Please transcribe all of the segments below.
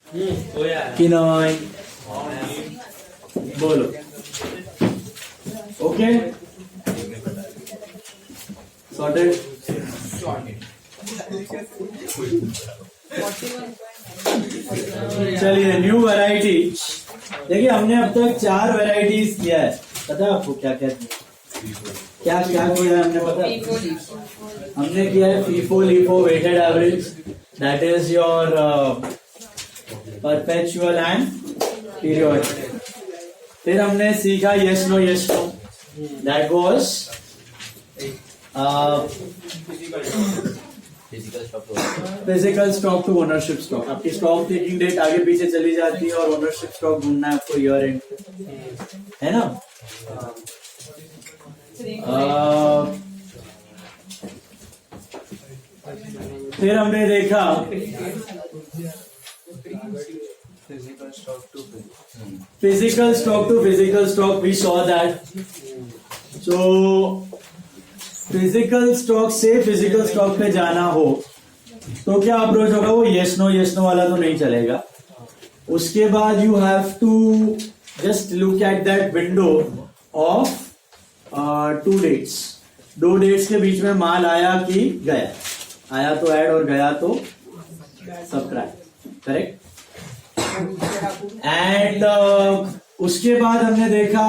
quinine, बोलो okay sorted. चलिए new variety. देखिए हमने अब तक 4 वैरायटीज किया है। पता है आपको क्या क्या क्या क्या किया है हमने? पता हमने किया है FIFO LIFO weighted average, that is your perpetual and periodic. फिर हमने सीखा yes no, that was physical stock to ownership stock. आपकी स्टॉक टेकिंग डेट आगे पीछे चली जाती है और ओनरशिप स्टॉक ढूंढना है आपको ईयर एंड, है ना? फिर हमने देखा physical stock to physical stock. We saw that. So physical stock से फिजिकल स्टॉक पे जाना हो तो क्या अप्रोच होगा? वो यस नो वाला तो नहीं चलेगा। उसके बाद you have to just look at that window of 2 dates. 2 dates के बीच में माल आया कि गया, आया तो ऐड और गया तो सब्ट्रैक्ट, करेक्ट? एंड उसके बाद हमने देखा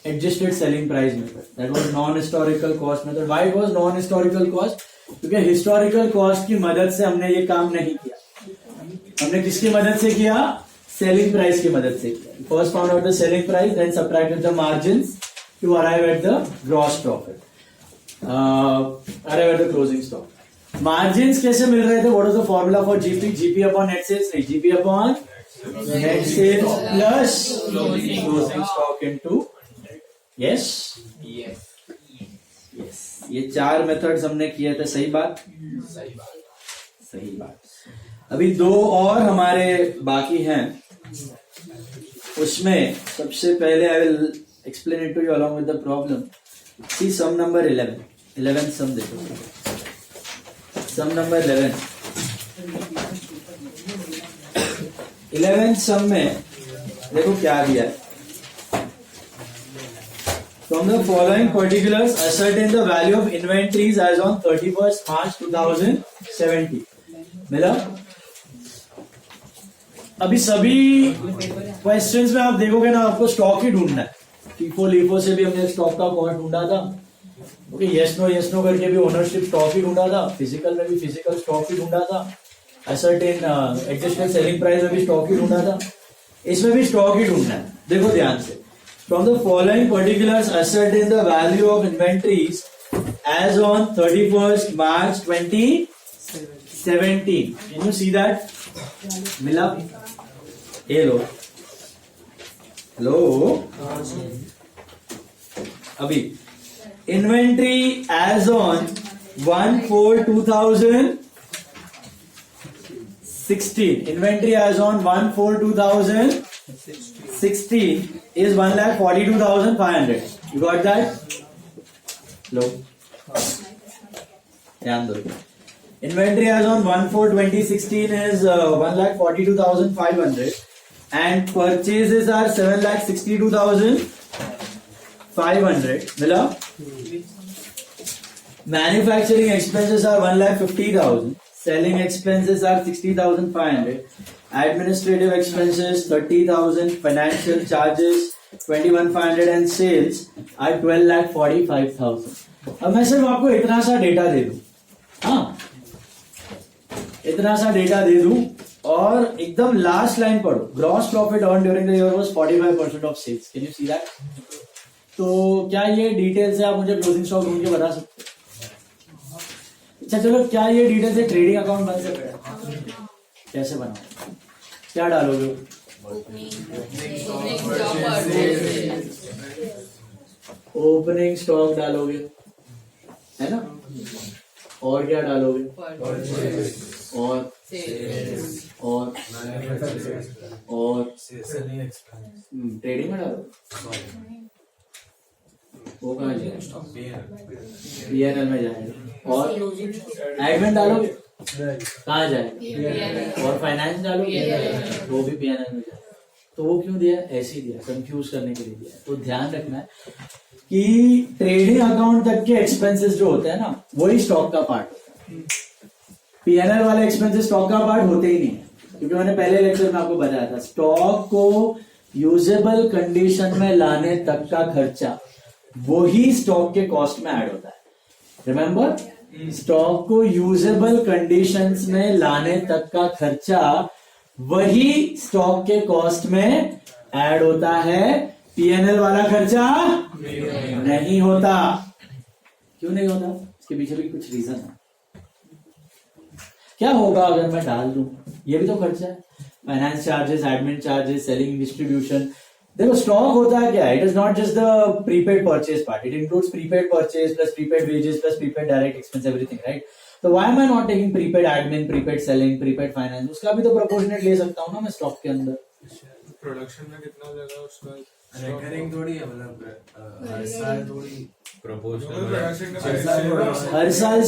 adjusted selling price method, that was non historical cost method. Why it was non historical cost? क्योंकि हिस्टोरिकल कॉस्ट की मदद से हमने ये काम नहीं किया। हमने किसकी मदद से किया? सेलिंग प्राइस की मदद से किया। First found out the selling price, then subtracted the margins to arrive at the gross profit, arrive at the closing stock. Margins कैसे मिल रहे थे? What was the formula for GP? GP upon net sales नहीं, GP upon net sales plus closing stock into yes. ये 4 methods हमने किए थे। सही बात। अभी 2 और हमारे बाकी हैं। उसमें सबसे पहले I will explain it to you along with the problem. See sum number 11 sum देखो। सम नंबर 11 सम में देखो क्या दिया है। From the following particulars, ascertain the value of inventories as on 31st March 2017. मिला? अभी सभी क्वेश्चंस में आप देखोगे ना, आपको स्टॉक ही ढूंढना है। FIFO LIFO से भी हमने स्टॉक का कॉस्ट ढूंढा था। ओके, यस नो करके भी ओनरशिप स्टॉक ही ढूंढा था। फिजिकल में भी फिजिकल स्टॉक ही ढूंढा था। असर्टेन एडजस्टेड सेलिंग प्राइस में भी स्टॉक ही ढूंढा था। इसमें भी स्टॉक ही ढूंढना है। देखो ध्यान से। From the following particulars, ascertain the value of inventories as on 31st March 2017. Can you see that? मिला? हेलो। अभी inventory as on 1/4/2016. Inventory as on 1/4/2016 is 1,42,500. You got that? लो ध्यान दो। Inventory as on 1/4/2016 is 1,42,500 and purchases are 7,62,500. मिला? Manufacturing expenses are 1,50,000. Selling expenses are 60,500. Administrative expenses 30,000. Financial charges 21,500 and sales are 12,45,000. अब मैं सिर्फ आपको इतना सा डेटा दे दूं, हाँ, इतना सा डेटा दे दूं और एकदम लास्ट लाइन पढ़ो। Gross profit earn during the year was 45% of sales. Can you see that? तो क्या ये डिटेल से आप मुझे क्लोजिंग स्टॉक ढूंढ के बता सकते हो? अच्छा चलो, क्या ये डिटेल से ट्रेडिंग अकाउंट बन सकता है? कैसे बनाओ? क्या डालोगे? ओपनिंग स्टॉक डालोगे, है ना? और क्या डालोगे? और ट्रेडिंग में डालोगे। वो कहाँ जाएगा? PNL में जाएगा। और एडमिन डालोगे कहाँ जाएगा? और फाइनेंस डालोगे वो भी PNL में जाएगा। तो वो क्यों दिया? ऐसे ही दिया, कंफ्यूज करने के लिए दिया। तो ध्यान रखना है कि ट्रेडिंग अकाउंट तक के एक्सपेंसेस जो होते हैं ना, वही स्टॉक का पार्ट होता है। PNL वाले एक्सपेंसेस स्टॉक का पार्ट होते ही नहीं है, क्योंकि मैंने पहले लेक्चर में आपको बताया था, स्टॉक को यूजेबल कंडीशन में लाने तक का खर्चा वही स्टॉक के कॉस्ट में ऐड होता है। रिमेंबर, स्टॉक को यूजेबल कंडीशंस में लाने तक का खर्चा वही स्टॉक के कॉस्ट में ऐड होता है। PNL वाला खर्चा नहीं होता। क्यों नहीं होता? इसके पीछे भी कुछ रीजन है। क्या होगा अगर मैं डाल दूं? ये भी तो खर्चा है। Finance charges, admin charges, selling, distribution. देखो स्टॉक होता है क्या? It is not just the prepaid purchase part, it includes prepaid purchase plus prepaid wages plus prepaid direct expense, everything, right? तो why am I not taking prepaid admin, prepaid selling, prepaid finance? उसका भी तो proportionate ले सकता हूँ ना मैं stock के अंदर। प्रोडक्शन में कितना लगा उसका? रेकरिंग थोड़ी है, मतलब हर साल थोड़ी प्रोपोर्शनल। हर साल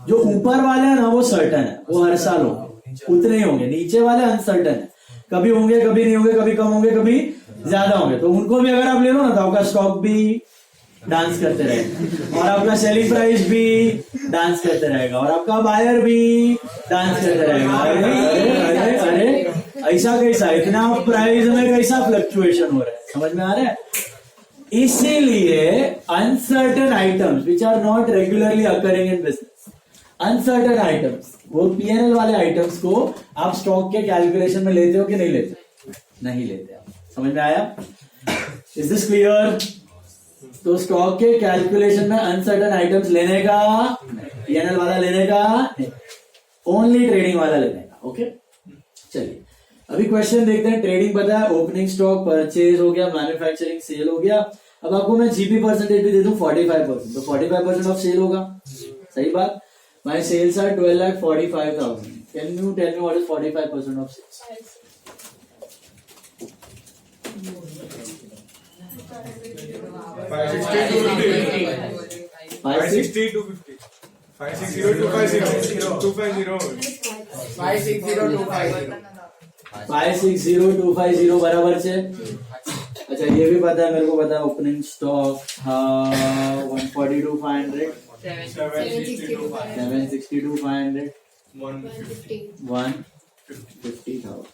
जो ऊपर वाले हैं ना वो सर्टन है, वो हर साल होंगे, उतने ही होंगे। नीचे वाले अनसर्टन है, कभी होंगे कभी नहीं होंगे, कभी कम होंगे कभी ज्यादा होंगे। तो उनको भी अगर आप ले लो ना, तो आपका स्टॉक भी डांस करते रहेगा और आपका सेलिंग प्राइस भी डांस करते रहेगा और आपका बायर भी डांस करते रहेगा। अरे अरे अरे ऐसा कैसा? इतना प्राइस में कैसा फ्लक्चुएशन हो रहा है? समझ में आ रहा है? इसीलिए uncertain items which are not regularly occurring in business, uncertain items, वो PNL वाले आइटम्स को आप स्टॉक के कैलकुलेशन में लेते हो कि नहीं लेते? नहीं लेते आप। समझ में आया? Is this clear? तो स्टॉक के कैलकुलेशन में अनसर्टन आइटम्स लेने का, PNL वाला लेने का, ओनली ट्रेडिंग वाला लेने का। ओके, चलिए अभी क्वेश्चन देखते हैं। ट्रेडिंग पता है, ओपनिंग स्टॉक परचेज हो गया, मैन्युफैक्चरिंग सेल हो गया। अब आपको मैं GP परसेंटेज भी दे दूं 45%, तो 45% ऑफ सेल होगा। सही बात। My sales are 12,45,000. Can you tell me what is 45% of sales? 560 to 50. 560 to 50. 250. 560,250 बराबर से। अच्छा ये भी पता है, मेरे को पता है ओपनिंग स्टॉक 142,500, 762,500, 150,000।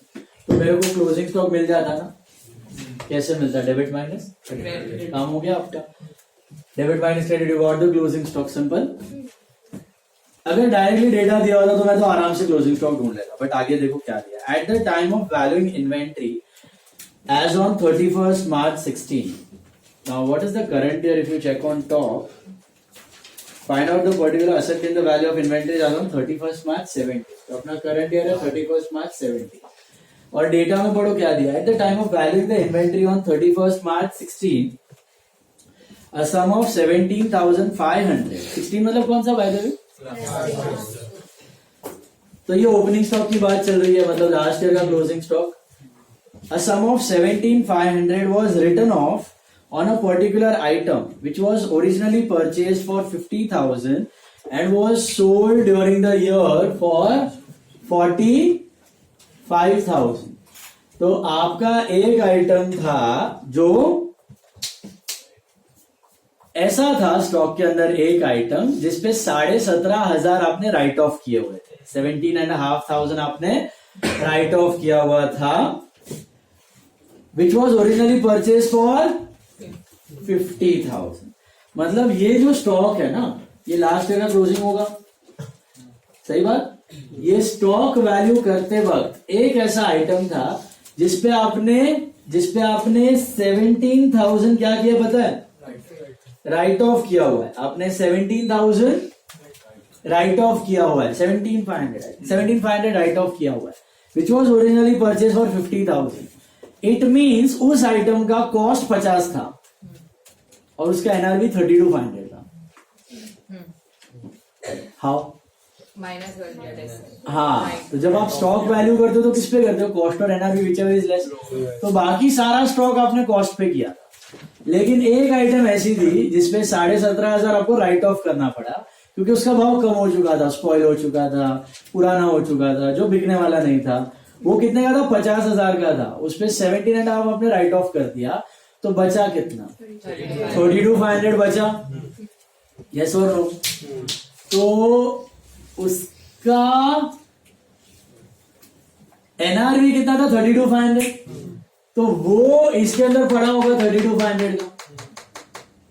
तो मेरे को क्लोजिंग स्टॉक मिल जाता ना? कैसे मिलता? Debit minus credit. काम हो गया आपका। Debit minus credit, you got the closing stock. Simple. अगर डायरेक्टली डेटा दिया होता तो मैं तो आराम से क्लोजिंग स्टॉक ढूंढ लेता, बट आगे देखो क्या दिया। At the time of valuing inventory as on 31st March 16. Now what is the current year? If you check on top, find out the particular asset in the value of inventory as on 31st March 17. तो अपना current year है 31st March 17. और data में पढ़ो क्या दिया। At the time of valuing the inventory on 31st March 16, a sum of 17,500. 16 मतलब कौन सा by the way? तो ये ओपनिंग स्टॉक की बात चल रही है, मतलब लास्ट ईयर का closing stock. A sum of 17,500 was written off on a particular item which was originally purchased for 50,000 and was sold during the year for 45,000. तो आपका एक आइटम था जो ऐसा था स्टॉक के अंदर, एक आइटम जिसपे 17,500 आपने राइट ऑफ किए हुए थे, 17,500 आपने राइट ऑफ किया हुआ था, which was originally purchased for 50,000. मतलब ये जो स्टॉक है ना, ये लास्ट ईयर का क्लोजिंग होगा। सही बात। ये स्टॉक वैल्यू करते वक्त एक ऐसा आइटम था जिसपे आपने 17,000 क्या किया पता है? राइट ऑफ किया हुआ है। आपने 17,000 राइट ऑफ किया हुआ है, 17,500 राइट ऑफ किया हुआ है, which was originally purchased for 50,000. It means उस आइटम का कॉस्ट 50 था और उसका NRV 32,500 था। हाउ? हाँ, तो जब आप स्टॉक वैल्यू करते हो तो किस पे करते हो? कॉस्ट और NRV, whichever is less। तो बाकी सारा स्टॉक आपने कॉस्ट पे किया था, लेकिन एक आइटम ऐसी थी जिसपे 17,500 आपको राइट ऑफ करना पड़ा क्योंकि उसका भाव कम हो चुका था, स्पॉइल हो चुका था, पुराना हो चुका था, जो बिकने वाला नहीं था। वो कितने का था? 50,000 का था। उसपे 17.5 आपने राइट ऑफ कर दिया, तो बचा कितना? 32,500 बचा। यस और नो? तो उसका एनआरवी कितना था? 32,500। तो वो इसके अंदर पड़ा होगा 32,500 का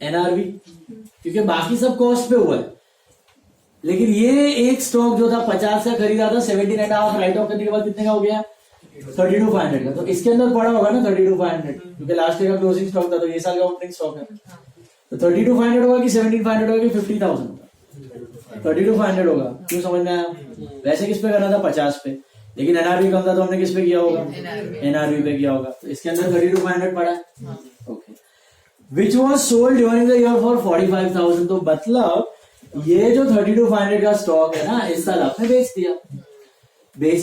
एनआरवी, क्योंकि बाकी सब कॉस्ट पे हुआ है। लेकिन ये एक स्टॉक जो था 50 का खरीदा था, 17.5 राइट ऑफ करने के बाद कितने का हो गया? 32,500 का। तो इसके अंदर पड़ा होगा ना 32,500, क्योंकि लास्ट ईयर का क्लोजिंग स्टॉक था, तो ये साल का ओपनिंग स्टॉक है। तो 32,500 होगा कि 17,500 होगा कि 50,000 होगा? 32,500 होगा। क्यों? समझ में आया? वैसे किस पे करना था? 50 पे, लेकिन एनआरवी कम था तो हमने किस पे किया होगा? एनआरवी पे किया होगा। तो इसके अंदर 32,500 पड़ा है। Okay, which was sold during the year for 45,000। तो मतलब ये जो 32,500 का स्टॉक है ना, इस साल आपने बेच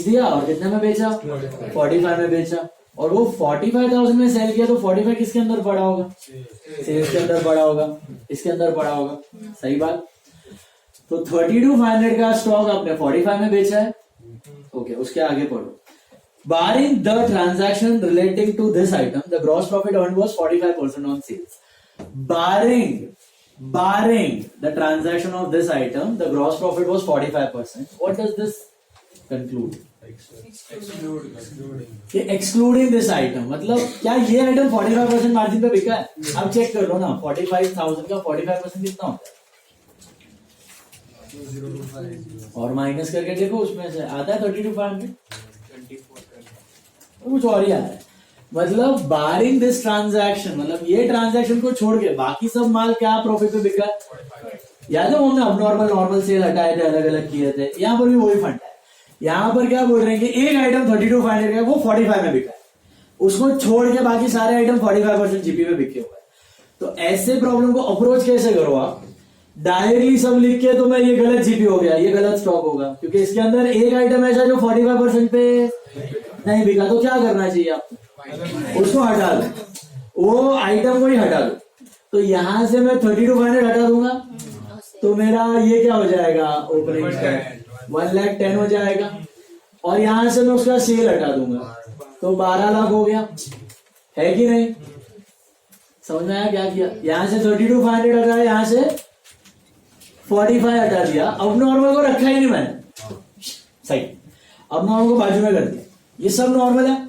दिया। और कितने में बेचा? 45 में बेचा। और वो 45,000 में सेल किया, तो 45 किसके अंदर पड़ा होगा? सेल्स के अंदर पड़ा होगा, इसके अंदर पड़ा होगा। सही बात। तो 32,500 का स्टॉक आपने 45 में बेचा है। ओके, उसके आगे पढ़ो। Barring the transaction relating to this item, the gross profit earned was 45% on sales. Barring the transaction of this item, the gross profit was 45%. What does this conclude? Excluding this item, मतलब क्या ये item 45% margin पे बिका है? आप check कर लो ना, 45,000 का 45% कितना होता है? और माइनस करके देखो, उसमें से आता है 32,500, कुछ और ही आता है। मतलब बारिंग दिस ट्रांजैक्शन, मतलब ये ट्रांजैक्शन को छोड़ के बाकी सब माल क्या प्रॉफिट पे बिका? याद है हमने अब नॉर्मल सेल हटाए थे, अलग अलग किए थे। यहाँ पर भी वही फंड है। यहाँ पर क्या बोल रहे हैं कि एक आइटम 32,500 का वो 45 में बिका है, उसको छोड़ के बाकी सारे आइटम 45% जीपी में बिके हुए हैं। तो ऐसे प्रॉब्लम को अप्रोच कैसे करो आप? डायरेक्टली सब लिख के तो मैं ये गलत जीपी हो गया, ये गलत स्टॉक होगा, क्योंकि इसके अंदर एक आइटम ऐसा जो 45% पे नहीं बिका। तो क्या करना चाहिए आपको? उसको हटा दो, वो आइटम को ही हटा दो। तो यहां से मैं 32,500 हटा दूंगा, तो मेरा ये क्या हो जाएगा? ओपनिंग 1,10,000 हो जाएगा। और यहां से मैं उसका सेल हटा दूंगा, तो 12 लाख हो गया, है कि नहीं? समझ में आया क्या किया? यहां से 32,500 हटाया, यहां से 45 हटा दिया। अब नॉर्मल को रखा ही नहीं मैंने, सही। अब नॉर्मल को बाजू में कर दिया। ये सब नॉर्मल है,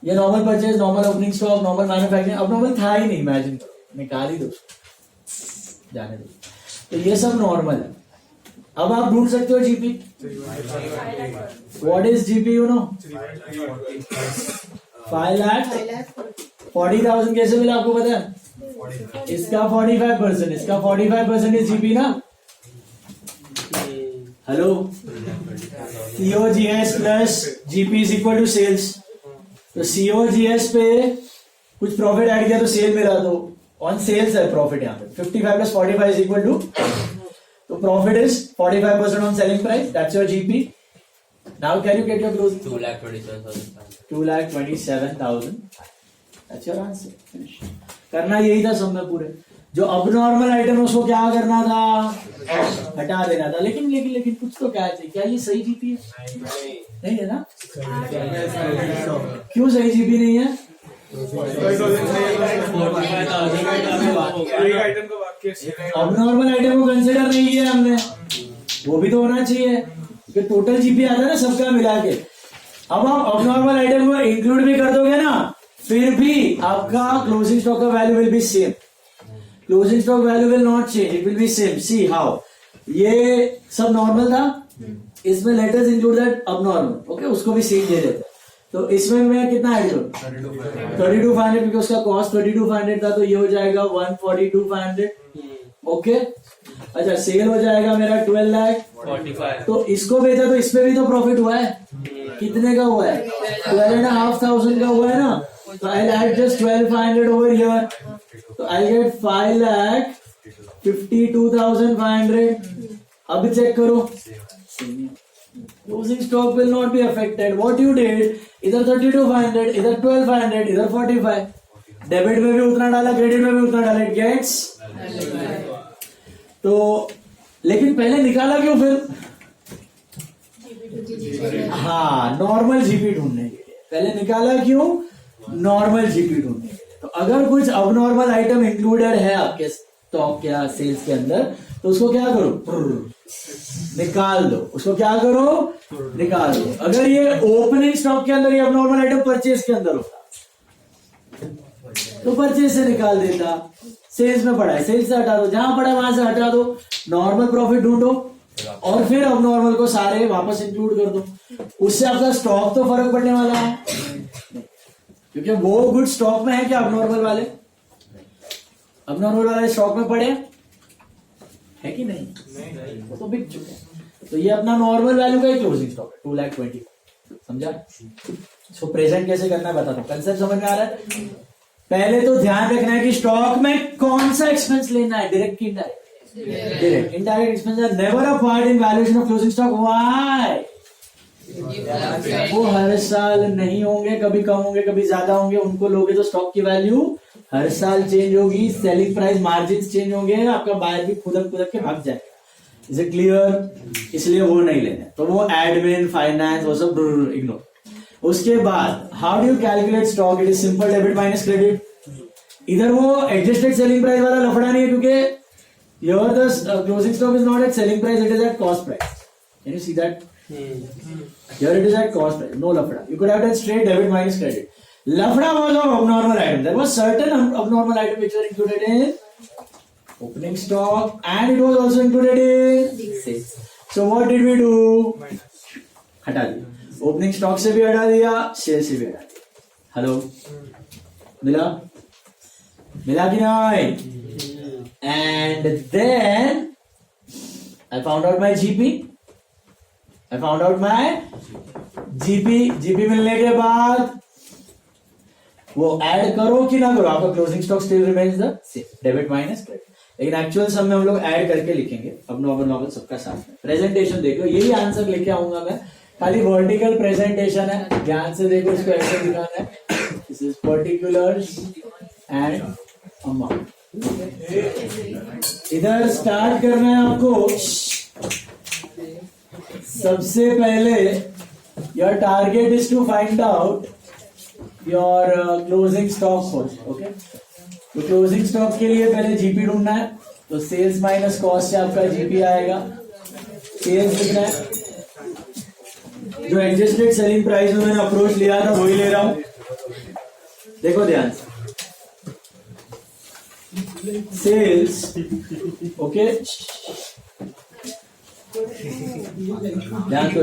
ये normal purchase, normal opening stock, normal manufacturing. अब नॉर्मल था ही नहीं, इमेजिन करो, निकाल ही दो उसको, जाने दो। तो ये सब नॉर्मल है। अब आप ढूंढ सकते हो GP. What is GP? You know 5,40,000 कैसे मिला आपको पता है? इसका 45%, इसका 45% इज जीपी ना। Hello, COGS plus GP is equal to sales. तो COGS पे कुछ प्रॉफिट ऐड किया तो सेल मिला, तो ऑन सेल्स है प्रॉफिट। यहाँ पे 55 प्लस 45 इज इक्वल टू, तो profit is 45% on selling price, that's your GP. Now can you get your closing? 2,27,000। That's your answer. Finish. करना यही था सब में पूरे। जो अब नॉर्मल आइटम है उसको क्या करना था? हटा देना था। लेकिन कुछ तो क्या है? क्या ये सही जीपी है? नहीं है ना? क्यों सही जीपी नहीं है? अब नॉर्मल आइटम को कंसिडर नहीं किया हमने, वो भी तो होना चाहिए, क्योंकि टोटल जीपी आता है ना सबका मिला के। अब आप अब नॉर्मल आइटम को इंक्लूड भी कर दोगे ना, फिर भी आपका क्लोजिंग स्टॉक का value will be same. Closing stock value will not change, it will be same. See how? ये सब नॉर्मल था, इसमें लेट अस इंक्लूड दैट अब नॉर्मल। ओके, उसको भी सेम दे देते। तो इसमें मैं कितना ऐड करूं? 32,500, क्योंकि उसका कॉस्ट 32,500 था, तो ये हो जाएगा 142,500। ओके, अच्छा, सेल हो जाएगा मेरा 12,45,000। तो इसको बेचा तो इसमें भी तो प्रॉफिट हुआ है। कितने का हुआ है? 12,500 का हुआ है ना। तो आई एड जस्ट 12,500 ओवर हियर, तो आई गेट 5,52,500। अब चेक करो, closing stock will not be affected. What you did, इधर 32,500, इधर 12,500, इधर 45, डेबिट में भी उतना डाला, क्रेडिट में भी उतना डाला, इट गेट्स। तो लेकिन पहले निकाला क्यों फिर? हाँ, नॉर्मल जीपी ढूंढने के लिए पहले निकाला क्यों? नॉर्मल जीपी ढूंढने के लिए। तो अगर कुछ अबनॉर्मल आइटम इंक्लूडेड है आपके स्टॉक या सेल्स के अंदर, तो उसको क्या करो? निकाल दो। उसको क्या करो? निकाल दो। अगर ये ओपनिंग स्टॉक के अंदर ये अबनॉर्मल आइटम परचेज के अंदर होता तो परचेज से निकाल देता। सेल्स में पड़ा है, सेल्स से हटा दो, जहां पड़ा है वहां से हटा दो, नॉर्मल प्रॉफिट ढूंढो और फिर अब नॉर्मल को सारे वापस इंक्लूड कर दो। उससे आपका स्टॉक तो फर्क पड़ने वाला है, क्योंकि वो गुड स्टॉक में है क्या? अब नॉर्मल वाले स्टॉक में पड़े है कि नहीं? वो तो बिक चुके हैं। तो ये अपना नॉर्मल वैल्यू का ही क्लोजिंग स्टॉक है 2,20,000। समझा? इसको प्रेजेंट कैसे करना है बताता हूँ। कंसेप्ट समझ में आ रहा है? पहले तो ध्यान रखना है कि स्टॉक में कौन सा एक्सपेंस लेना है, डायरेक्ट की indirect? Direct. Indirect expense are never a part in valuation of closing stock. Why? वो हर साल नहीं होंगे, कभी कम होंगे, कभी ज्यादा होंगे। उनको लोगे तो स्टॉक की वैल्यू हर साल चेंज होगी, सेलिंग प्राइस, मार्जिन चेंज होंगे, आपका बायर भी खुदक के भाग जाएगा। Is it clear? इसलिए वो नहीं लेने। तो वो एडमिन, फाइनेंस, वो सब इग्नोर। उसके बाद how do you calculate stock? It is simple debit minus credit. इधर वो एडजस्टेड सेलिंग प्राइस वाला लफड़ा नहीं है, क्योंकि here the closing stock is not at selling price, it is at cost price. Can you see that? Here it is at cost price, no lafda. You could have done straight debit minus credit. Lafda was of abnormal item. There was certain abnormal item which were included in opening stock and it was also included in sales. So what did we do? हटा दिया। Opening stock से भी हटा दिया, share से भी हटा दिया। हेलो, मिला कि नहीं? And then I found out my GP. GP मिलने के बाद वो ऐड करो कि ना करो, आपका closing stock still remains the same, debit minus credit. लेकिन एक्चुअल सम में हम लोग ऐड करके लिखेंगे। अब नॉर्मल सबका साथ में प्रेजेंटेशन देखो, यही आंसर लेके आऊंगा मैं। खाली वर्टिकल प्रेजेंटेशन है, ध्यान से देखो। इसको ऐसे दिखाना है, this is particulars and amount. इधर स्टार्ट करना है आपको। सबसे पहले your target is to find out your closing stock first. Okay, तो क्लोजिंग स्टॉक के लिए पहले जीपी ढूंढना है। तो सेल्स माइनस कॉस्ट से आपका जीपी आएगा। सेल्स लिखना है, जो एडजस्टेड सेलिंग प्राइस में मैंने अप्रोच लिया था वही ले रहा हूं। देखो ध्यान से, सेल्स, ओके, ध्यान तो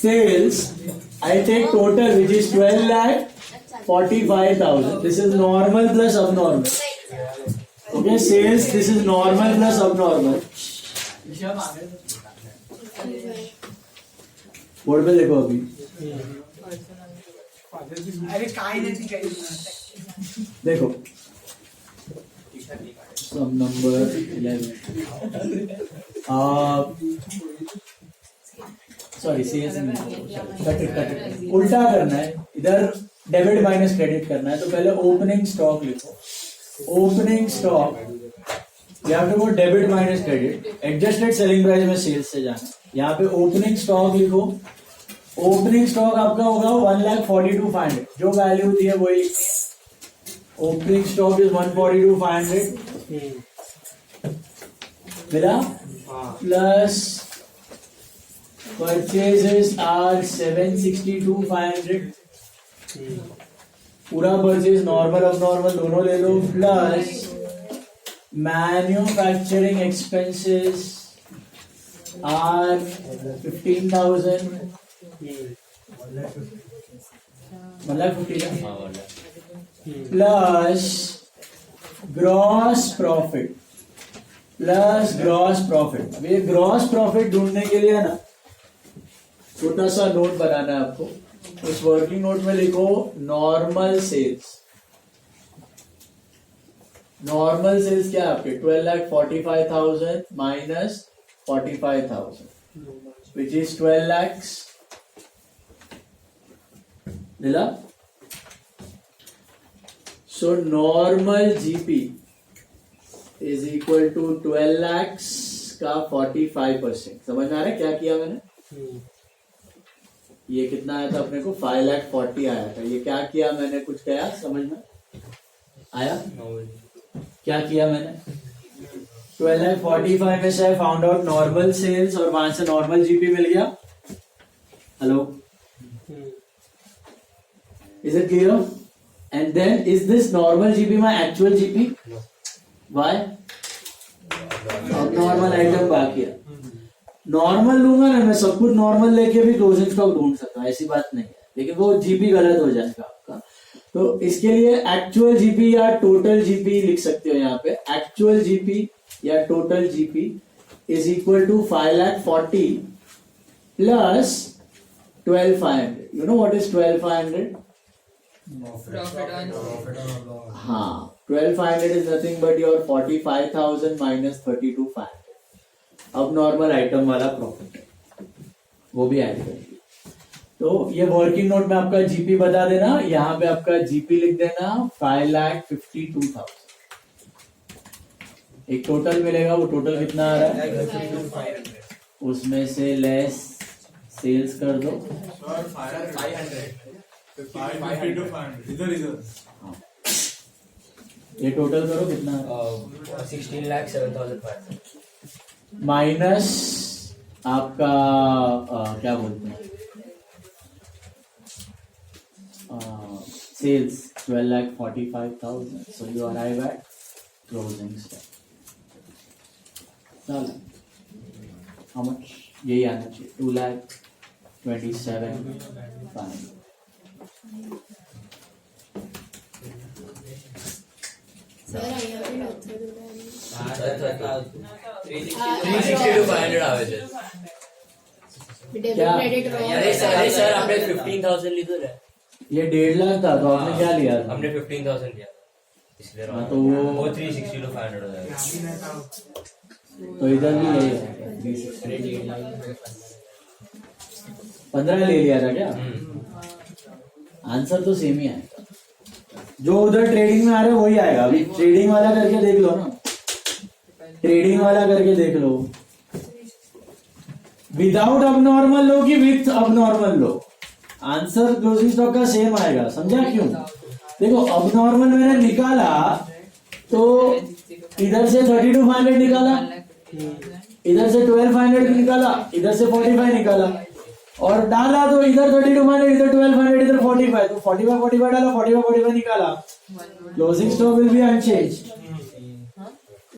sales, I take total which is 12,45,000. This is normal plus abnormal. Okay, sales, this is normal plus abnormal. Board पे देखो अभी। देखो sum number 11, sorry CS cut उल्टा करना है। इधर डेबिट माइनस क्रेडिट करना है। तो पहले ओपनिंग स्टॉक लिखो। Opening stock, you have to go debit minus credit. Adjusted selling price में सेल्स से जाना। यहाँ पे ओपनिंग स्टॉक लिखो। ओपनिंग स्टॉक आपका होगा 1,42,500, जो वैल्यू थी है वही। ओपनिंग स्टॉक इज 142,500 मिला, प्लस परचेजेस आर 762,500। पूरा परचेज नॉर्मल अब नॉर्मल दोनों ले लो, प्लस मैन्युफैक्चरिंग एक्सपेंसेस आर 15,000, मतलब 15, plus gross profit, plus gross profit. अब ये ग्रॉस प्रॉफिट ढूंढने के लिए ना छोटा सा नोट बनाना है आपको। उस वर्किंग नोट में लिखो नॉर्मल सेल्स। नॉर्मल सेल्स क्या है आपके? 12,45,000 minus 45,000, which is 12 lakhs. Dila? So normal GP is equal to 12 lakhs का 45%. समझ में आ रहा है क्या किया मैंने? ये कितना आया था अपने को? 5,40,000 आया था. ये क्या किया मैंने? कुछ कहा समझ में आया? क्या किया मैंने? 12,45,000 में से फाउंड आउट नॉर्मल सेल्स और वहां से नॉर्मल जीपी मिल गया. Hello, is it clear? And then is this normal GP my actual GP? Why? अब नॉर्मल आइटम बाकी है. नॉर्मल लूंगा ना मैं, सब कुछ नॉर्मल लेके भी क्लोजिंग स्टॉक ढूंढ सकता हूँ, ऐसी बात नहीं है, लेकिन वो जीपी गलत हो जाएगा आपका. तो इसके लिए एक्चुअल जीपी या टोटल जीपी लिख सकते हो यहाँ पे. एक्चुअल जीपी या total GP is equal to 5,40,000 plus 12,500. You know what is 12,500? हाँ, 12,500 is nothing but your 45,000 minus 32,500. अब नॉर्मल आइटम वाला प्रॉफिट है, वो भी ऐड करेंगे. तो ये वर्किंग नोट में आपका जीपी बता देना, यहाँ पे आपका जीपी लिख देना 5,52,000. एक टोटल मिलेगा, वो टोटल कितना आ रहा है? उसमें से लेस सेल्स कर दो. 500 इधर ये टोटल करो कितना? 16,07,500 माइनस आपका क्या बोलते हैं, sales 12,45,000. So you arrive at closing stock. How much? यही आना चाहिए, 2,27,500. સર અહીંયા પણ નથી 360,500 આવે છે. ડેબિટ क्या? ક્રેડિટ રો अरे सर हमने 15,000 લીધું ને. ये 1.5 लाख था, तो आपने क्या लिया था? हमने 15,000 लिया था, इसलिए हाँ, तो वो 360,500 हो जाएगा. तो इधर भी यही है. 15 ले लिया था क्या? आंसर तो सेम ही आएगा. जो उधर ट्रेडिंग में आ रहा है वही आएगा. अभी ट्रेडिंग वाला करके देख लो ना, ट्रेडिंग वाला करके देख लो. विदाउट अबनॉर्मल लो कि with abnormal low, answer closing stock का सेम आएगा. समझा क्यों? देखो अबनॉर्मल मैंने निकाला तो इधर से 32,500 निकाला, इधर से 12,500 निकाला, इधर से 45 निकाला और डाला. तो इधर 32,500, इधर 12,500, इधर 45. तो 45 डाला, 45 निकाला. Closing stock will be unchanged.